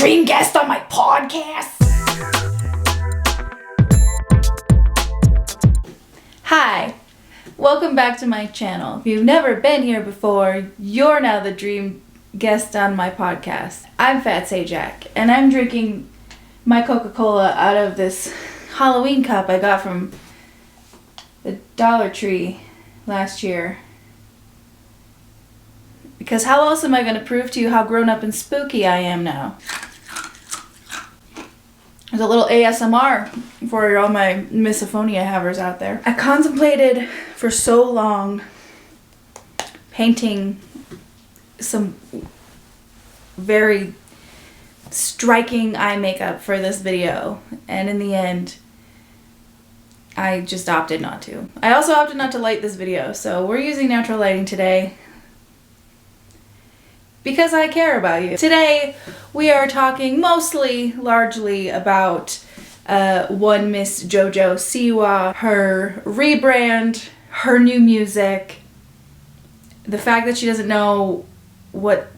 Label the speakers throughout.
Speaker 1: dream guest on my podcast. Hi, welcome back to my channel. If you've never been here before, you're now the dream guest on my podcast. I'm Fat Sajak, and I'm drinking my Coca-Cola out of this Halloween cup I got from the Dollar Tree last year. Because how else am I going to prove to you how grown up and spooky I am now? There's a little ASMR for all my misophonia havers out there. I contemplated for so long painting some very striking eye makeup for this video, and in the end I just opted not to. I also opted not to light this video, so we're using natural lighting today because I care about you. Today we are talking largely about one Miss JoJo Siwa, her rebrand, her new music, the fact that she doesn't know what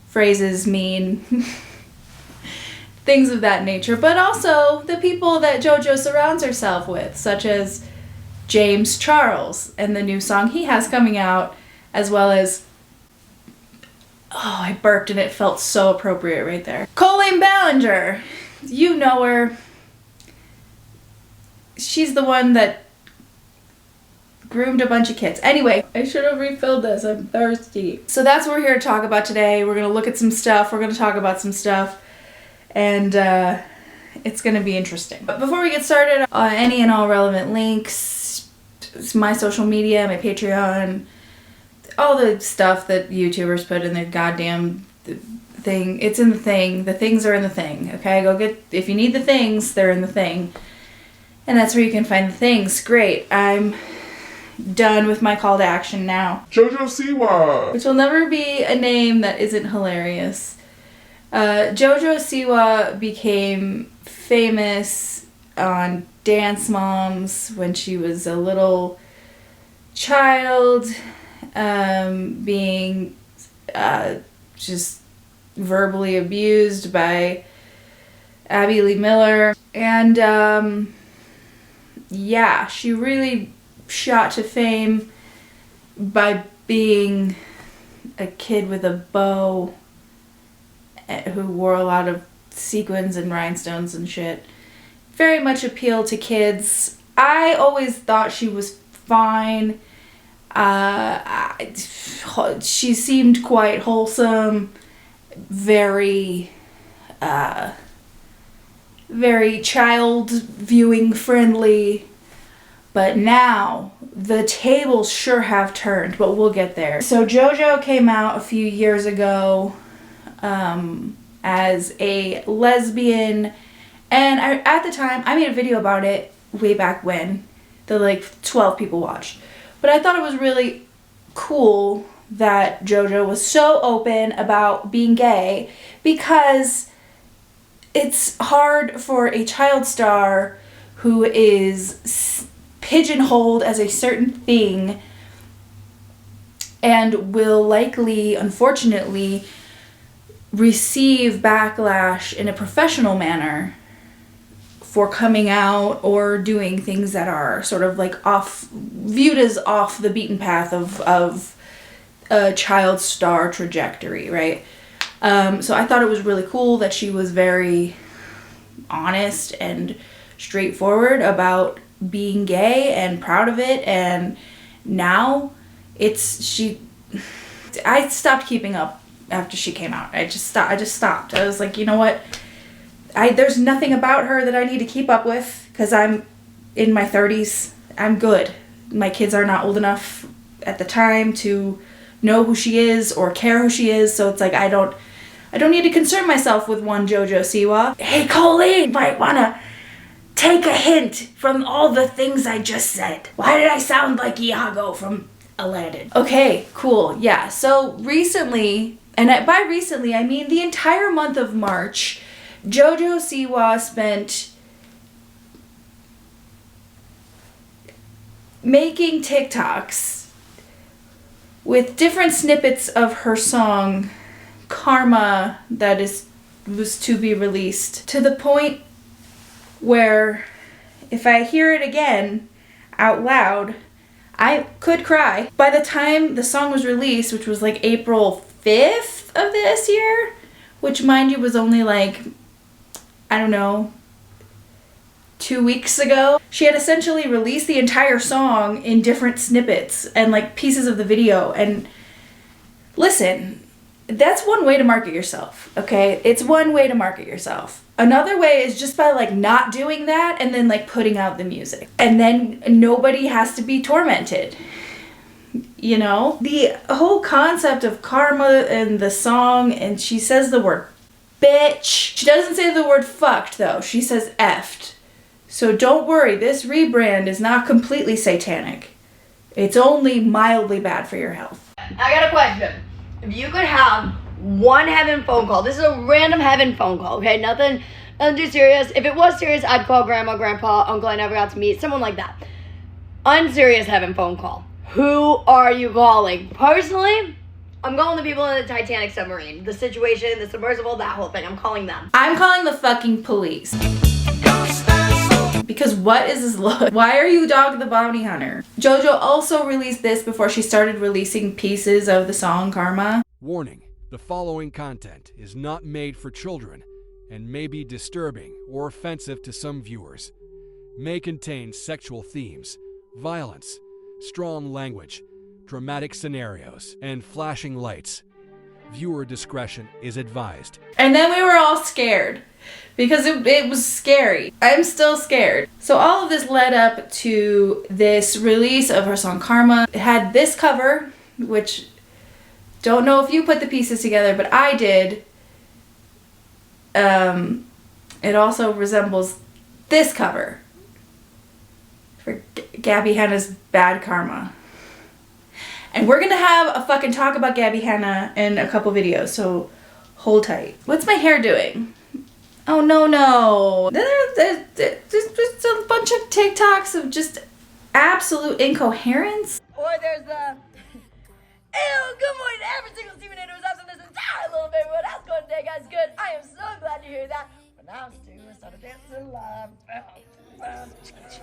Speaker 1: phrases mean, things of that nature, but also the people that JoJo surrounds herself with, such as James Charles and the new song he has coming out, as well as, oh, I burped and it felt so appropriate right there, Colleen Ballinger. You know her. She's the one that groomed a bunch of kids. Anyway, I should have refilled this. I'm thirsty. So that's what we're here to talk about today. We're going to look at some stuff. We're going to talk about some stuff. And it's going to be interesting. But before we get started, any and all relevant links, my social media, my Patreon, all the stuff that YouTubers put in their goddamn thing, it's in the thing. The things are in the thing, okay? Go get, if you need the things, they're in the thing. And that's where you can find the things. Great. I'm done with my call to action now.
Speaker 2: Jojo Siwa!
Speaker 1: Which will never be a name that isn't hilarious. JoJo Siwa became famous on Dance Moms when she was a little child, being just verbally abused by Abby Lee Miller. And yeah, she really shot to fame by being a kid with a bow who wore a lot of sequins and rhinestones and shit. Very much appealed to kids. I always thought she was fine. She seemed quite wholesome, very child viewing friendly. But now the tables sure have turned, but we'll get there. So JoJo came out a few years ago as a lesbian, and at the time I made a video about it way back when, that like 12 people watched. But I thought it was really cool that JoJo was so open about being gay, because it's hard for a child star who is pigeonholed as a certain thing and will likely, unfortunately, receive backlash in a professional manner for coming out or doing things that are sort of like viewed as off the beaten path of a child star trajectory, right? So I thought it was really cool that she was very honest and straightforward about being gay and proud of it. And now I stopped keeping up after she came out. I just stopped. I was like, you know what? There's nothing about her that I need to keep up with, because I'm in my 30s. I'm good. My kids are not old enough at the time to know who she is or care who she is. So it's like, I don't need to concern myself with one JoJo Siwa. Hey, Colleen, might want to take a hint from all the things I just said. Why did I sound like Iago from Aladdin? Okay, cool. Yeah, so recently, and by recently I mean the entire month of March, JoJo Siwa spent making TikToks with different snippets of her song Karma that is was to be released, to the point where if I hear it again out loud, I could cry. By the time the song was released, which was like April 5th of this year, which mind you was only like, I don't know, 2 weeks ago, she had essentially released the entire song in different snippets and like pieces of the video. And listen, that's one way to market yourself, okay? It's one way to market yourself. Another way is just by like not doing that and then like putting out the music. And then nobody has to be tormented. You know? The whole concept of karma and the song, and she says the word bitch. She doesn't say the word fucked though. She says effed. So don't worry, this rebrand is not completely satanic. It's only mildly bad for your health.
Speaker 2: I got a question. If you could have one heaven phone call, this is a random heaven phone call, okay? Nothing too serious. If it was serious, I'd call grandma, grandpa, uncle I never got to meet, someone like that. Unserious heaven phone call. Who are you calling? Personally, I'm calling the people in the Titanic submarine. The situation, the submersible, that whole thing. I'm calling them.
Speaker 1: I'm calling the fucking police. Because what is this look? Why are you Dog the Bounty Hunter? JoJo also released this before she started releasing pieces of the song Karma.
Speaker 3: Warning, the following content is not made for children and may be disturbing or offensive to some viewers. May contain sexual themes, violence, strong language, dramatic scenarios, and flashing lights. Viewer discretion is advised.
Speaker 1: And then we were all scared. Because it was scary. I'm still scared. So all of this led up to this release of her song Karma. It had this cover, which don't know if you put the pieces together, but I did. It also resembles this cover for Gabby Hanna's Bad Karma. And we're gonna have a fucking talk about Gabby Hanna in a couple videos, so hold tight. What's my hair doing? Oh, no. There's just a bunch of TikToks of just absolute incoherence.
Speaker 2: Or there's the, ew, good morning to every single Steven who's up in this entire little baby. What else going today, guys? Good. I am so glad to hear that. But now Stu has started dancing live.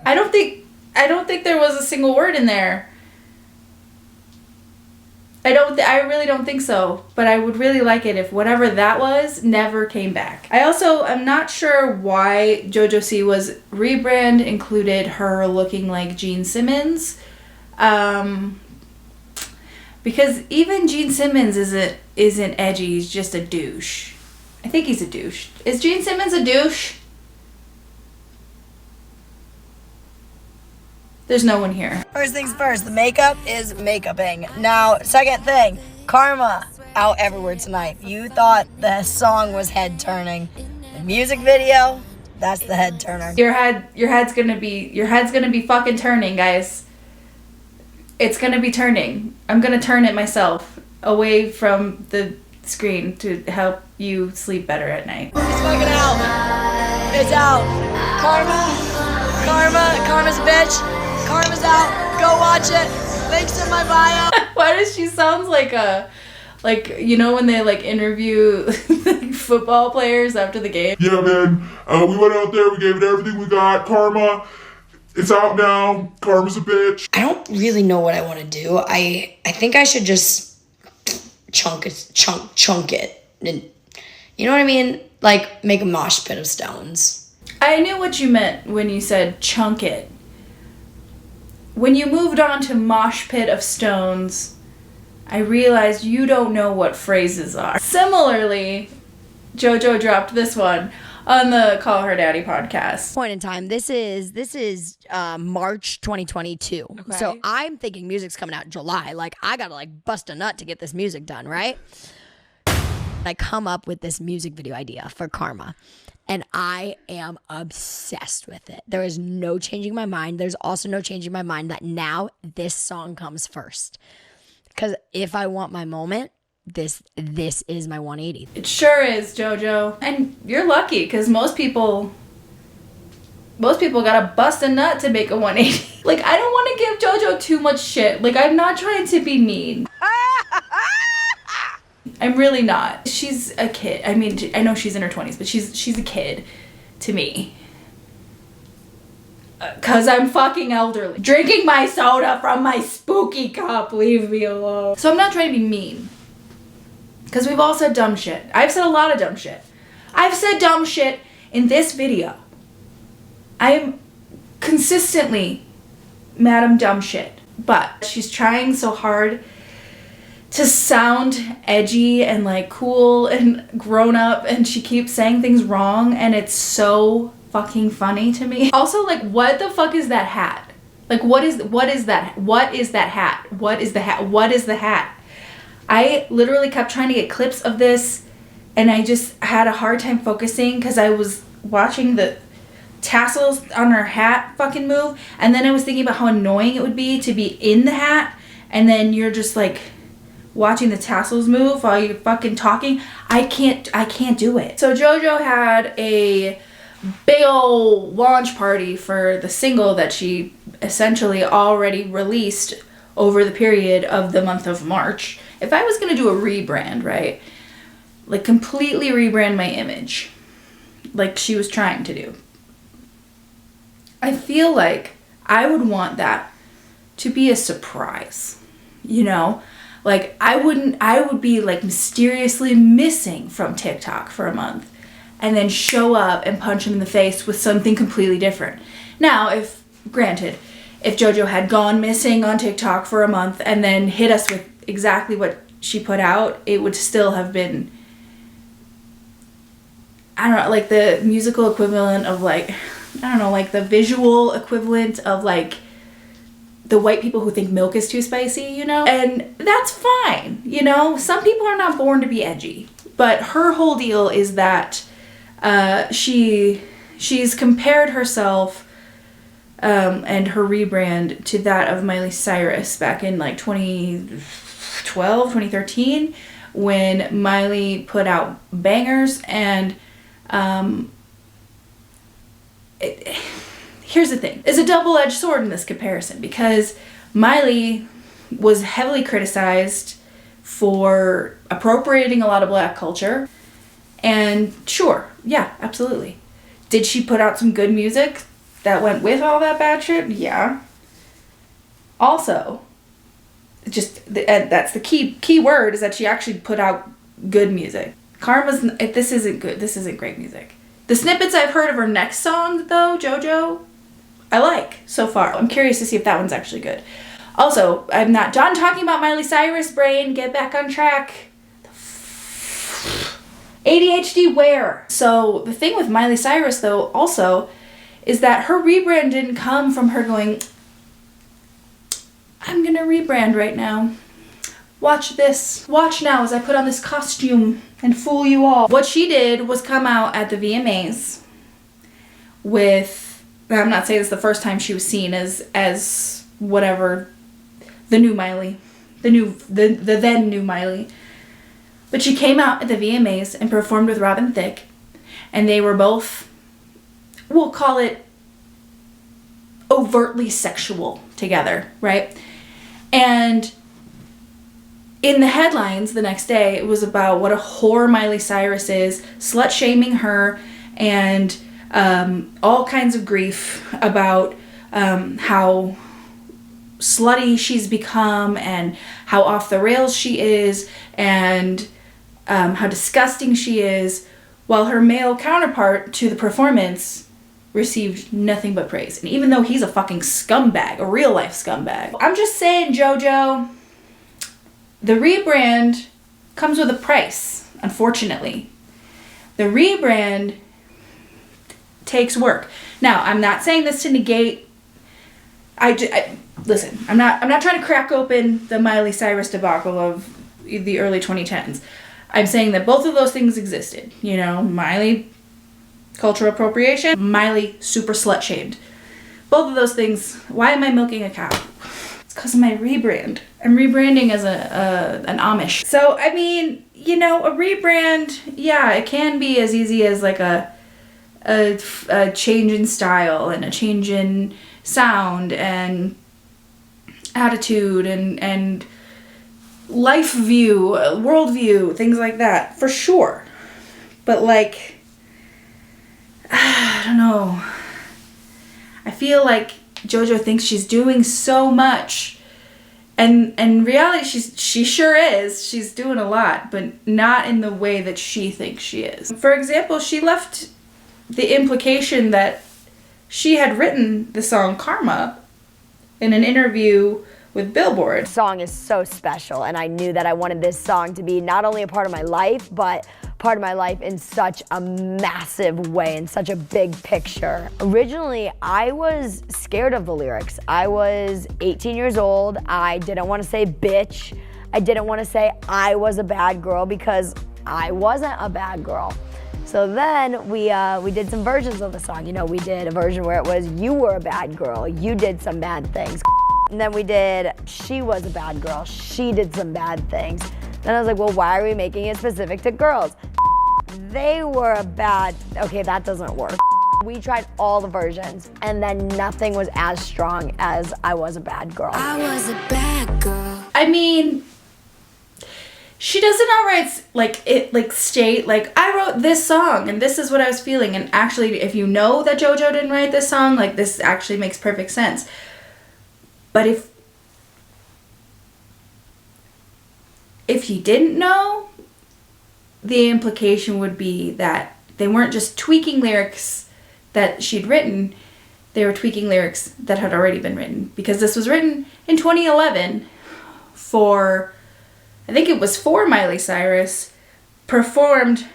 Speaker 1: I don't think there was a single word in there. I really don't think so, but I would really like it if whatever that was never came back. I also am not sure why JoJo Siwa's rebrand included her looking like Gene Simmons, because even Gene Simmons isn't edgy. He's just a douche. I think he's a douche. Is Gene Simmons a douche? There's no one here.
Speaker 2: First things first, the makeup is makeuping. Now, second thing, Karma out everywhere tonight. You thought the song was head turning. The music video, that's the head turner.
Speaker 1: Your head's gonna be fucking turning, guys. It's gonna be turning. I'm gonna turn it myself away from the screen to help you sleep better at night.
Speaker 2: It's fucking out. It's out. Karma's a bitch. Karma's out. Go watch it. Links in my bio.
Speaker 1: Why does she sound like you know when they like interview football players after the game?
Speaker 4: Yeah, man. We went out there. We gave it everything we got. Karma. It's out now. Karma's a bitch.
Speaker 2: I don't really know what I want to do. I think I should just chunk it. And, you know what I mean? Like make a mosh pit of stones.
Speaker 1: I knew what you meant when you said chunk it. When you moved on to mosh pit of stones, I realized you don't know what phrases are. Similarly, JoJo dropped this one on the Call Her Daddy podcast.
Speaker 2: Point in time. This is March 2022. Okay. So I'm thinking music's coming out in July. Like I gotta like bust a nut to get this music done, right? I come up with this music video idea for Karma. And I am obsessed with it. There is no changing my mind. There's also no changing my mind that now this song comes first. Because if I want my moment, this is my 180.
Speaker 1: It sure is, JoJo. And you're lucky, because most people gotta bust a nut to make a 180. Like, I don't want to give JoJo too much shit. Like, I'm not trying to be mean. I'm really not. She's a kid. I mean, I know she's in her 20s, but she's a kid to me. Cause I'm fucking elderly. Drinking my soda from my spooky cup. Leave me alone. So I'm not trying to be mean. Cause we've all said dumb shit. I've said a lot of dumb shit. I've said dumb shit in this video. I am consistently Madam Dumb Shit. But she's trying so hard to sound edgy and like cool and grown up, and she keeps saying things wrong, and it's so fucking funny to me. Also, like, what the fuck is that hat? Like, what is that? What is that hat? What is the hat? What is the hat? I literally kept trying to get clips of this, and I just had a hard time focusing because I was watching the tassels on her hat fucking move, and then I was thinking about how annoying it would be to be in the hat, and then you're just like watching the tassels move while you're fucking talking. I can't do it. So JoJo had a big ol' launch party for the single that she essentially already released over the period of the month of March. If I was gonna do a rebrand, right, like completely rebrand my image like she was trying to do, I feel like I would want that to be a surprise, you know? Like I would be like mysteriously missing from TikTok for a month and then show up and punch him in the face with something completely different. Now, if JoJo had gone missing on TikTok for a month and then hit us with exactly what she put out, it would still have been, I don't know, like the musical equivalent of like, I don't know, like the visual equivalent of like the white people who think milk is too spicy, you know? And that's fine, you know? Some people are not born to be edgy. But her whole deal is that she's compared herself and her rebrand to that of Miley Cyrus back in like 2012, 2013, when Miley put out bangers. And here's the thing. It's a double-edged sword in this comparison, because Miley was heavily criticized for appropriating a lot of black culture. And sure, yeah, absolutely. Did she put out some good music that went with all that bad shit? Yeah. Also, that's the key word, is that she actually put out good music. This isn't good. This isn't great music. The snippets I've heard of her next song, though, JoJo, I like so far. I'm curious to see if that one's actually good. Also, I'm not done talking about Miley Cyrus, brain. Get back on track. ADHD where? So the thing with Miley Cyrus, though, also, is that her rebrand didn't come from her going, I'm gonna rebrand right now. Watch this. Watch now as I put on this costume and fool you all. What she did was come out at the VMAs with, I'm not saying it's the first time she was seen as whatever, the new Miley, the then new Miley. But she came out at the VMAs and performed with Robin Thicke, and they were both, we'll call it, overtly sexual together, right? And in the headlines the next day, it was about what a whore Miley Cyrus is, slut-shaming her, and all kinds of grief about how slutty she's become and how off the rails she is, and how disgusting she is, while her male counterpart to the performance received nothing but praise. And even though he's a fucking scumbag, a real life scumbag, I'm just saying, JoJo, the rebrand comes with a price, unfortunately. The rebrand takes work. Now, I'm not saying this to negate, listen, I'm not trying to crack open the Miley Cyrus debacle of the early 2010s. I'm saying that both of those things existed. You know, Miley, cultural appropriation, Miley, super slut-shamed. Both of those things. Why am I milking a cow? It's because of my rebrand. I'm rebranding as an Amish. So, I mean, you know, a rebrand, yeah, it can be as easy as like a change in style and a change in sound and attitude and life view, world view, things like that, for sure. But like, I don't know. I feel like JoJo thinks she's doing so much, and in reality, she sure is. She's doing a lot, but not in the way that she thinks she is. For example, she left the implication that she had written the song Karma in an interview with Billboard.
Speaker 2: The song is so special, and I knew that I wanted this song to be not only a part of my life, but part of my life in such a massive way, in such a big picture. Originally, I was scared of the lyrics. I was 18 years old. I didn't want to say bitch. I didn't want to say I was a bad girl because I wasn't a bad girl. So then we did some versions of the song. You know, we did a version where it was you were a bad girl, you did some bad things. And then we did she was a bad girl, she did some bad things. Then I was like, well, why are we making it specific to girls? They were a bad, okay, that doesn't work. We tried all the versions, and then nothing was as strong as I was a bad girl.
Speaker 5: I was a bad girl.
Speaker 1: I mean, she doesn't outright state like, I wrote this song and this is what I was feeling. And actually, if you know that JoJo didn't write this song, like, this actually makes perfect sense. But if you didn't know, the implication would be that they weren't just tweaking lyrics that she'd written, they were tweaking lyrics that had already been written. Because this was written in 2011 for, I think it was for Miley Cyrus, performed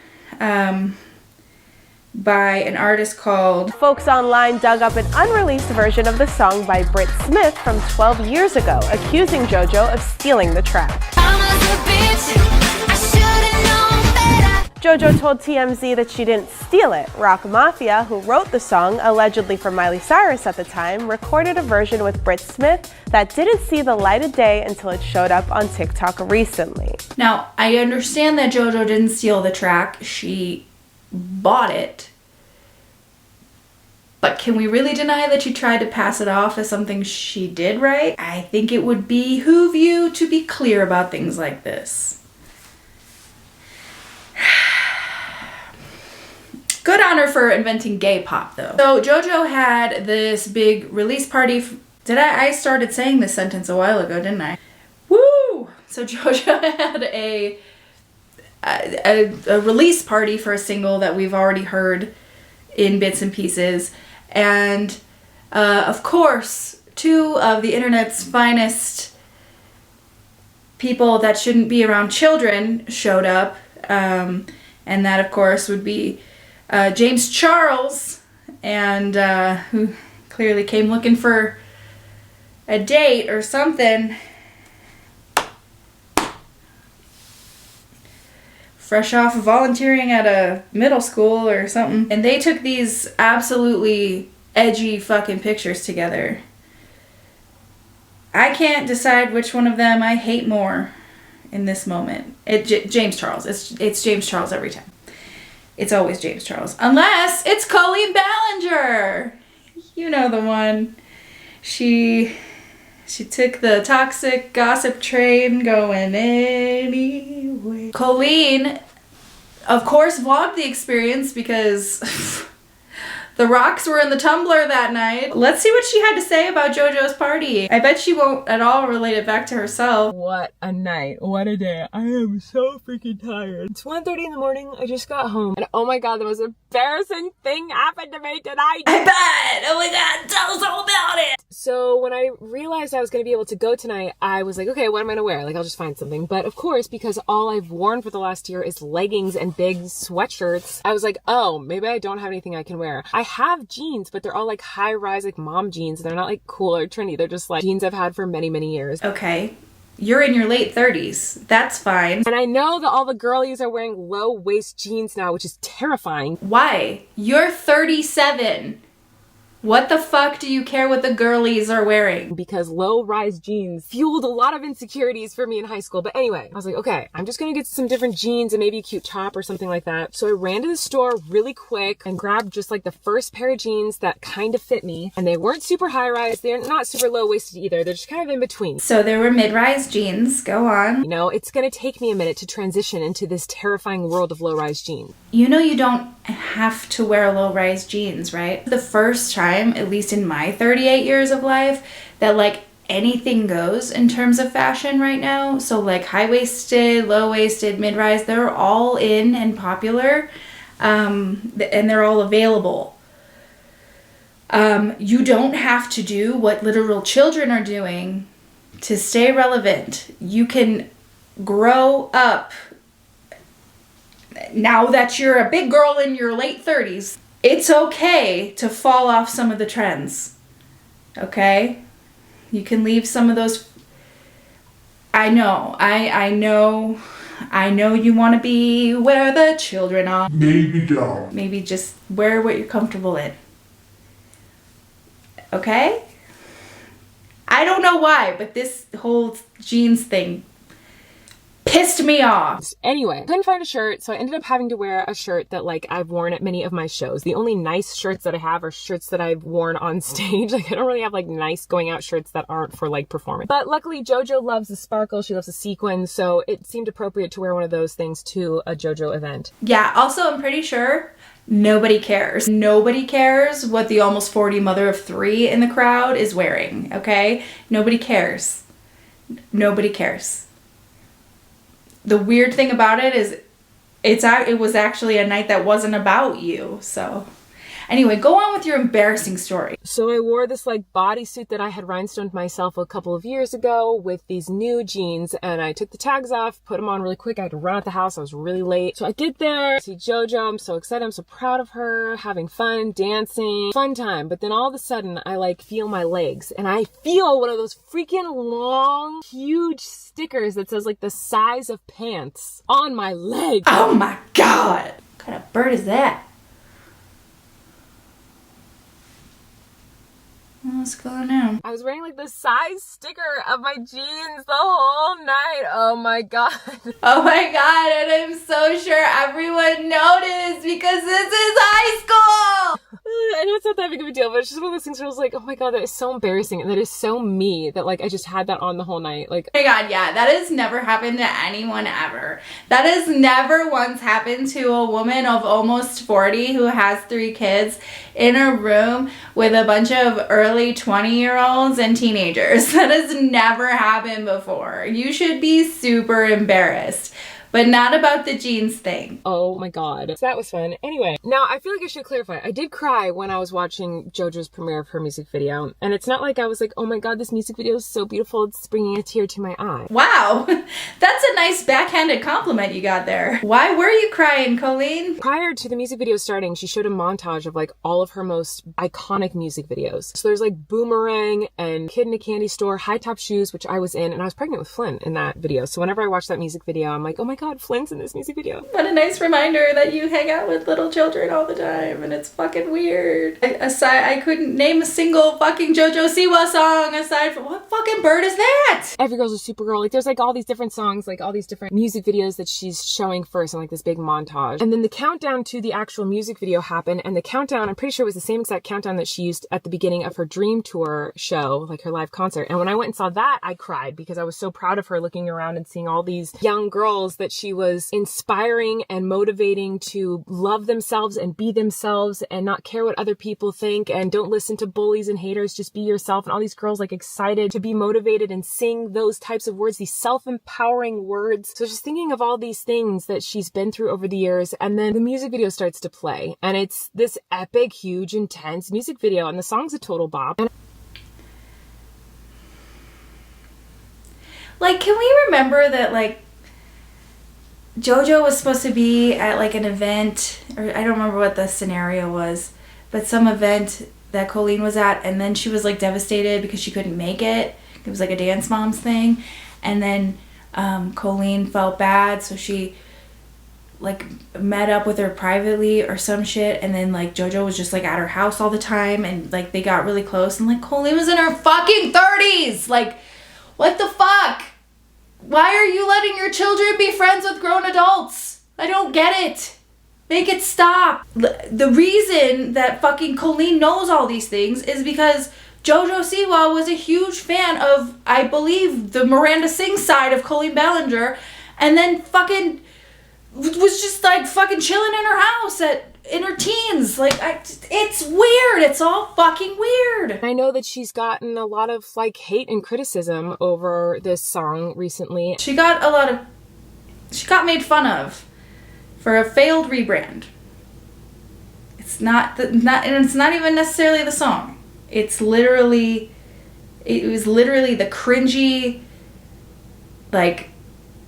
Speaker 1: by an artist called...
Speaker 6: Folks online dug up an unreleased version of the song by Britt Smith from 12 years ago, accusing JoJo of stealing the track. JoJo told TMZ that she didn't steal it. Rock Mafia, who wrote the song, allegedly for Miley Cyrus at the time, recorded a version with Britt Smith that didn't see the light of day until it showed up on TikTok recently.
Speaker 1: Now, I understand that JoJo didn't steal the track. She bought it. But can we really deny that she tried to pass it off as something she did write? I think it would behoove you to be clear about things like this. Good on her for inventing gay pop, though. So JoJo had this big release party. I started saying this sentence a while ago, didn't I? Woo! So JoJo had a release party for a single that we've already heard in bits and pieces. And of course, two of the internet's finest people that shouldn't be around children showed up. And that, of course, would be James Charles, and who clearly came looking for a date or something. Fresh off of volunteering at a middle school or something. And they took these absolutely edgy fucking pictures together. I can't decide which one of them I hate more in this moment. James Charles. It's James Charles every time. It's always James Charles. Unless it's Colleen Ballinger. You know the one. She took the toxic gossip train going anyway. Colleen, of course, vlogged the experience because the rocks were in the tumbler that night. Let's see what she had to say about JoJo's party. I bet she won't at all relate it back to herself.
Speaker 7: What a night. What a day. I am so freaking tired. It's 1:30 in the morning. I just got home. And oh my god, the most embarrassing thing happened to me tonight.
Speaker 1: I bet! Oh my god, tell us all about it!
Speaker 7: So when I realized I was going to be able to go tonight, I was like, okay, what am I going to wear? Like, I'll just find something. But of course, because all I've worn for the last year is leggings and big sweatshirts, I was like, oh, maybe I don't have anything I can wear. I have jeans, but they're all like high-rise, like mom jeans. They're not like cool or trendy. They're just like jeans I've had for many, many years.
Speaker 1: Okay. You're in your late 30s. That's fine.
Speaker 7: And I know that all the girlies are wearing low-waist jeans now, which is terrifying.
Speaker 1: Why? You're 37. What the fuck do you care what the girlies are wearing?
Speaker 7: Because low-rise jeans fueled a lot of insecurities for me in high school. But anyway, I was like, okay, I'm just gonna get some different jeans and maybe a cute top or something like that. So I ran to the store really quick and grabbed just like the first pair of jeans that kind of fit me. And they weren't super high-rise. They're not super low-waisted either. They're just kind of in between.
Speaker 1: So there were mid-rise jeans. Go on.
Speaker 7: You know, it's gonna take me a minute to transition into this terrifying world of low-rise jeans.
Speaker 1: You know you don't have to wear low-rise jeans, right? The first time, at least in my 38 years of life, that like anything goes in terms of fashion right now. So like high-waisted, low-waisted, mid-rise, they're all in and popular, and they're all available. You don't have to do what literal children are doing to stay relevant. You can grow up. Now that you're a big girl in your late 30s, it's okay to fall off some of the trends. Okay? You can leave some of those. I know you want to be where the children are.
Speaker 4: Maybe don't.
Speaker 1: Maybe just wear what you're comfortable in. Okay? I don't know why, but this whole jeans thing pissed me off.
Speaker 7: Anyway, couldn't find a shirt, so I ended up having to wear a shirt that like I've worn at many of my shows. The only nice shirts that I have are shirts that I've worn on stage. Like I don't really have like nice going out shirts that aren't for like performance. But luckily JoJo loves the sparkle, she loves the sequin, so it seemed appropriate to wear one of those things to a JoJo event.
Speaker 1: Yeah, also I'm pretty sure nobody cares. Nobody cares what the almost 40 mother of 3 in the crowd is wearing, okay? Nobody cares. Nobody cares. The weird thing about it is it was actually a night that wasn't about you. So anyway, go on with your embarrassing story.
Speaker 7: So I wore this like bodysuit that I had rhinestoned myself a couple of years ago with these new jeans, and I took the tags off, put them on really quick. I had to run out the house. I was really late. So I get there, see JoJo. I'm so excited. I'm so proud of her, having fun, dancing, fun time. But then all of a sudden I like feel my legs, and I feel one of those freaking long, huge stickers that says like the size of pants on my leg.
Speaker 1: Oh my God. What kind of bird is that? What's going on?
Speaker 7: I was wearing like the size sticker of my jeans the whole night. Oh my God.
Speaker 1: Oh my God, and I'm so sure everyone noticed because this is high school!
Speaker 7: I know it's not that big of a deal, but it's just one of those things where I was like, oh my God, that is so embarrassing. And that is so me that like I just had that on the whole night. Like,
Speaker 1: Oh my God, yeah, that has never happened to anyone ever. That has never once happened to a woman of almost 40 who has 3 kids in a room with a bunch of early 20-year-olds and teenagers. That has never happened before. You should be super embarrassed. But not about the jeans thing.
Speaker 7: oh my God. So that was fun. Anyway, now I feel like I should clarify. I did cry when I was watching JoJo's premiere of her music video. And it's not like I was like, oh my God, this music video is so beautiful. It's bringing a tear to my eye.
Speaker 1: Wow, that's a nice backhanded compliment you got there. Why were you crying, Colleen?
Speaker 7: Prior to the music video starting, she showed a montage of like all of her most iconic music videos. So there's like Boomerang and Kid in a Candy Store, High Top Shoes, which I was in, and I was pregnant with Flynn in that video. So whenever I watch that music video, I'm like, oh my God, Flynn's in this music video.
Speaker 1: What a nice reminder that you hang out with little children all the time, and it's fucking weird. I couldn't name a single fucking JoJo Siwa song aside from, what fucking bird is that?
Speaker 7: Every Girl's a Supergirl. Like there's like all these different songs, like all these different music videos that she's showing first in like this big montage. And then the countdown to the actual music video happened, and the countdown, I'm pretty sure it was the same exact countdown that she used at the beginning of her Dream Tour show, like her live concert. And when I went and saw that, I cried because I was so proud of her, looking around and seeing all these young girls that she was inspiring and motivating to love themselves and be themselves and not care what other people think and don't listen to bullies and haters, just be yourself. And all these girls like excited to be motivated and sing those types of words, these self-empowering words. So just thinking of all these things that she's been through over the years, and then the music video starts to play, and it's this epic, huge, intense music video, and the song's a total bop. And
Speaker 1: Like, can we remember that, like, JoJo was supposed to be at like an event, or I don't remember what the scenario was, but some event that Colleen was at, and then she was like devastated because she couldn't make it. It was like a Dance Moms thing, and then Colleen felt bad, so she like met up with her privately or some shit, and then like JoJo was just like at her house all the time, and like they got really close, and like Colleen was in her fucking 30s. Like, what the fuck? Why are you letting your children be friends with grown adults? I don't get it. Make it stop. The reason that fucking Colleen knows all these things is because Jojo Siwa was a huge fan of, I believe, the Miranda Singh side of Colleen Ballinger, and then fucking was just like fucking chilling in her house in her teens. Like, it's weird. It's all fucking weird.
Speaker 7: I know that she's gotten a lot of like hate and criticism over this song recently.
Speaker 1: She got made fun of for a failed rebrand. It's not and it's not even necessarily the song. It was literally the cringy, like,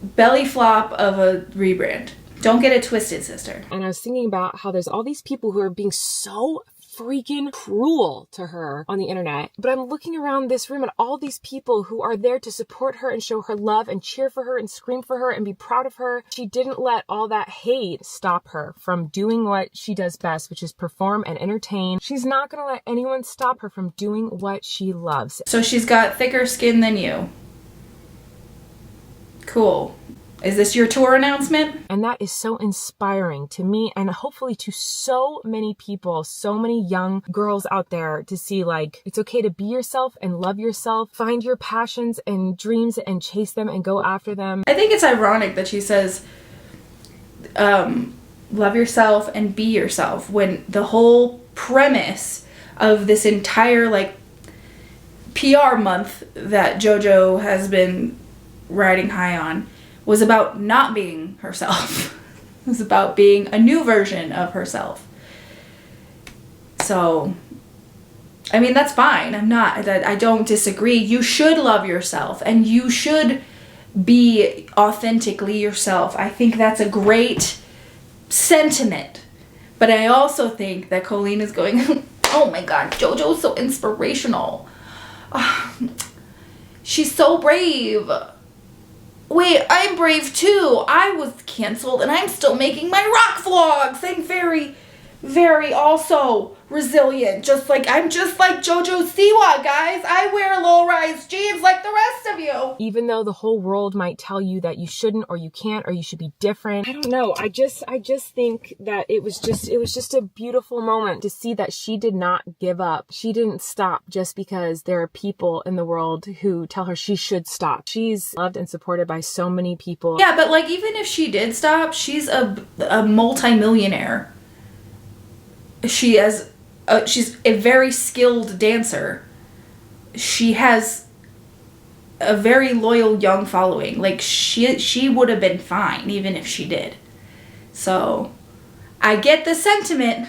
Speaker 1: belly flop of a rebrand. Don't get it twisted, sister.
Speaker 7: And I was thinking about how there's all these people who are being so freaking cruel to her on the internet. But I'm looking around this room at all these people who are there to support her and show her love and cheer for her and scream for her and be proud of her. She didn't let all that hate stop her from doing what she does best, which is perform and entertain. She's not going to let anyone stop her from doing what she loves.
Speaker 1: So she's got thicker skin than you. Cool. Is this your tour announcement?
Speaker 7: And that is so inspiring to me and hopefully to so many people, so many young girls out there to see, like, it's okay to be yourself and love yourself, find your passions and dreams and chase them and go after them.
Speaker 1: I think it's ironic that she says, love yourself and be yourself, when the whole premise of this entire, like, PR month that JoJo has been riding high on was about not being herself. It was about being a new version of herself. So, I mean, that's fine. I don't disagree. You should love yourself and you should be authentically yourself. I think that's a great sentiment. But I also think that Colleen is going, oh my God, JoJo's so inspirational. She's so brave. Wait, I'm brave too. I was canceled and I'm still making my rock vlogs. I'm very, very also resilient. I'm just like JoJo Siwa, guys. I wear low-rise jeans like the rest of you.
Speaker 7: Even though the whole world might tell you that you shouldn't or you can't or you should be different. I don't know. I just think that it was just a beautiful moment to see that she did not give up. She didn't stop just because there are people in the world who tell her she should stop. She's loved and supported by so many people.
Speaker 1: Yeah, but like, even if she did stop, she's a multi-millionaire. She's a very skilled dancer. She has a very loyal young following. Like, she would have been fine even if she did. So, I get the sentiment,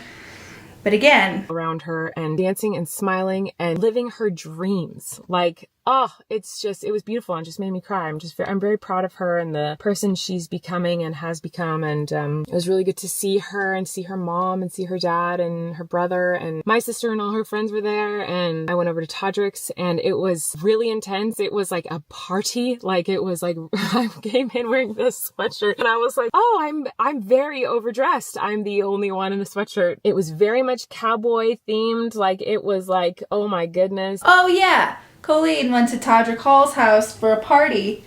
Speaker 1: but again,
Speaker 7: around her and dancing and smiling and living her dreams. Like, oh, it was beautiful and just made me cry. I'm very proud of her and the person she's becoming and has become. And it was really good to see her and see her mom and see her dad and her brother, and my sister and all her friends were there. And I went over to Todrick's and it was really intense. It was like a party. Like, it was like, I came in wearing this sweatshirt and I was like, oh, I'm very overdressed. I'm the only one in a sweatshirt. It was very much cowboy themed. Like, it was like, oh my goodness.
Speaker 1: Oh yeah. Colleen went to Todrick Hall's house for a party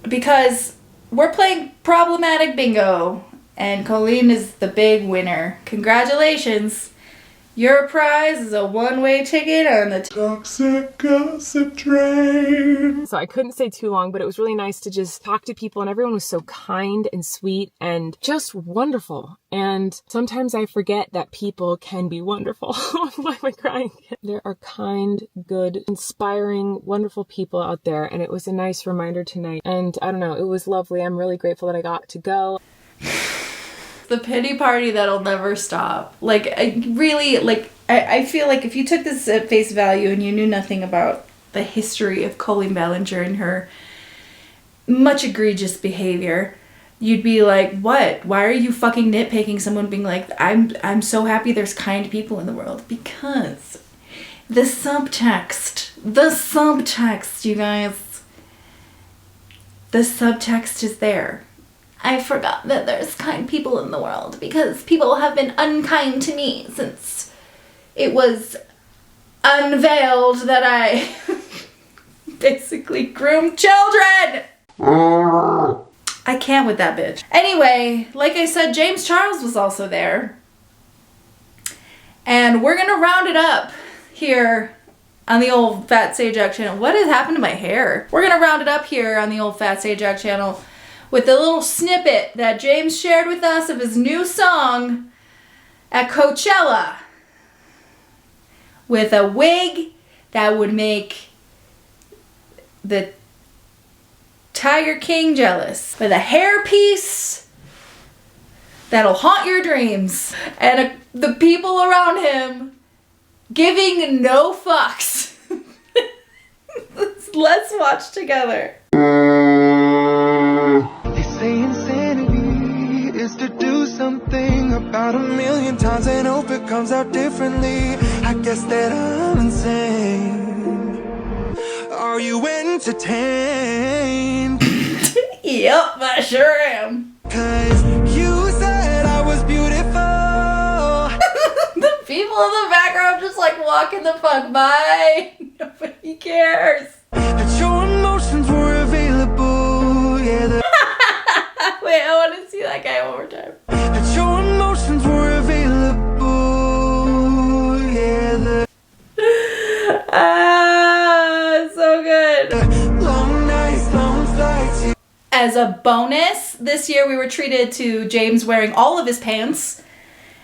Speaker 1: because we're playing problematic bingo and Colleen is the big winner. Congratulations. Your prize is a one-way ticket on the
Speaker 4: toxic gossip train.
Speaker 7: So I couldn't stay too long, but it was really nice to just talk to people, and everyone was so kind and sweet and just wonderful. And sometimes I forget that people can be wonderful. Why am I crying? There are kind, good, inspiring, wonderful people out there, and it was a nice reminder tonight. And I don't know, it was lovely. I'm really grateful that I got to go.
Speaker 1: The pity party that'll never stop. Like, I feel like if you took this at face value and you knew nothing about the history of Colleen Ballinger and her much egregious behavior, you'd be like, what? Why are you fucking nitpicking someone being like, I'm so happy there's kind people in the world? Because the subtext, you guys, the subtext is there. I forgot that there's kind people in the world because people have been unkind to me since it was unveiled that I basically groomed children. I can't with that bitch. Anyway, like I said, James Charles was also there. And we're gonna round it up here on the old Fat Sajak channel. What has happened to my hair? We're gonna round it up here on the old Fat Sajak channel with a little snippet that James shared with us of his new song at Coachella. With a wig that would make the Tiger King jealous. With a hairpiece that'll haunt your dreams. And the people around him giving no fucks. Let's watch together.
Speaker 8: They say insanity is to do something about 1,000,000 times and hope it comes out differently. I guess that I'm insane. Are you entertained?
Speaker 1: Yep, I sure am.
Speaker 8: 'Cause you said I was beautiful.
Speaker 1: The people in the background just like walking the fuck by. Nobody cares.
Speaker 8: That your emotions were available. Yeah,
Speaker 1: Wait, I want to see that guy one more time.
Speaker 8: that your emotions were available. Yeah,
Speaker 1: So good.
Speaker 8: long nights, long flights.
Speaker 1: As a bonus, this year we were treated to James wearing all of his pants.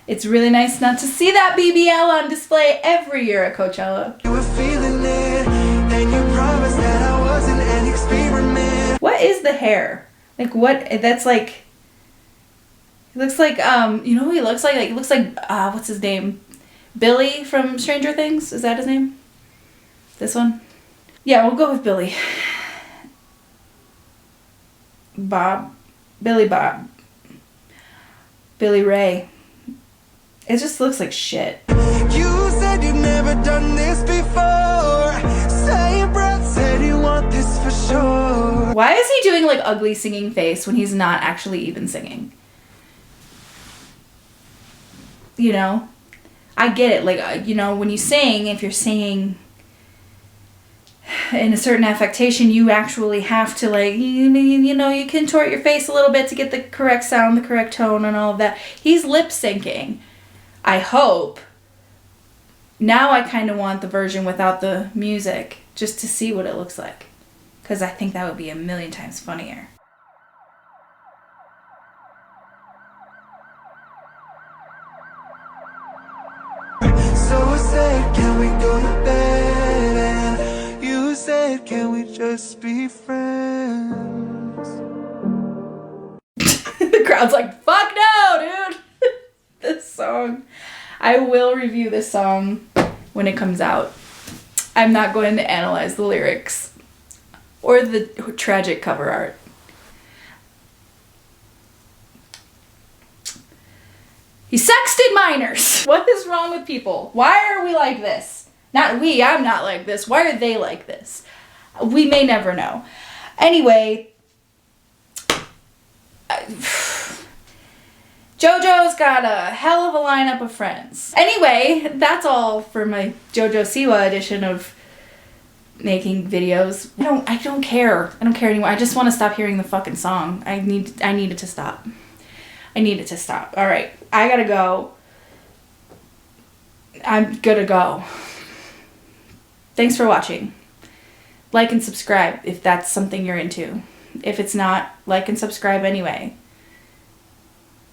Speaker 1: It's really nice not to see that BBL on display every year at Coachella.
Speaker 8: You were feeling it, and you promised that I wasn't an experiment.
Speaker 1: What is the hair? Like what? That's like. It looks like you know who he looks like? Like it looks like what's his name? Billy from Stranger Things. Is that his name? This one? Yeah, we'll go with Billy. Billy Bob. Billy Ray. It just looks like shit.
Speaker 8: You said you've never done this before. Same breath said you want this for sure.
Speaker 1: Why is he doing like ugly singing face when he's not actually even singing? You know? I get it. Like, you know, when you sing, if you're singing in a certain affectation, you actually have to like, you know, you contort your face a little bit to get the correct sound, the correct tone and all of that. He's lip syncing. I hope. Now I kind of want the version without the music just to see what it looks like. Because I think that would be 1,000,000 times funnier.
Speaker 8: So I said, can we go to bed? And you said, can we just be friends?
Speaker 1: The crowd's like, fuck no, dude. This song. I will review this song when it comes out. I'm not going to analyze the lyrics or the tragic cover art. He sexted minors. What is wrong with people? Why are we like this? Not we, I'm not like this. Why are they like this? We may never know. Anyway, JoJo's got a hell of a lineup of friends. Anyway, that's all for my JoJo Siwa edition of making videos. I don't care. I don't care anymore. I just want to stop hearing the fucking song. I needed to stop. I needed to stop. All right, I gotta go. I'm gonna go. Thanks for watching. Like and subscribe if that's something you're into. If it's not, like and subscribe anyway.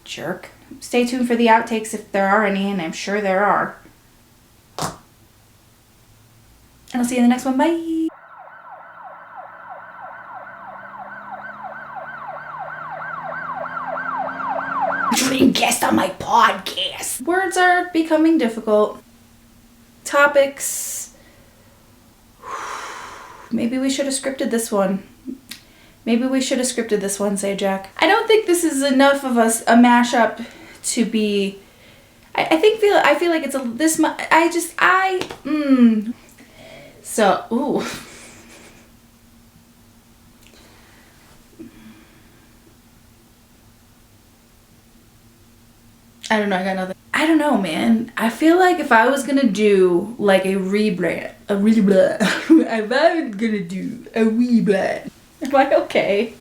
Speaker 1: Jerk. Stay tuned for the outtakes if there are any, and I'm sure there are. And I'll see you in the next one. Bye. Dream guest on my podcast. Words are becoming difficult. Topics. Maybe we should have scripted this one. Maybe we should have scripted this one, Sajak. I don't think this is enough of a mashup to be. I feel like it's a this much. So ooh. I don't know, I got nothing. I don't know, man. I feel like if I was gonna do like a rebrand, if I was gonna do a rebrand, am I okay?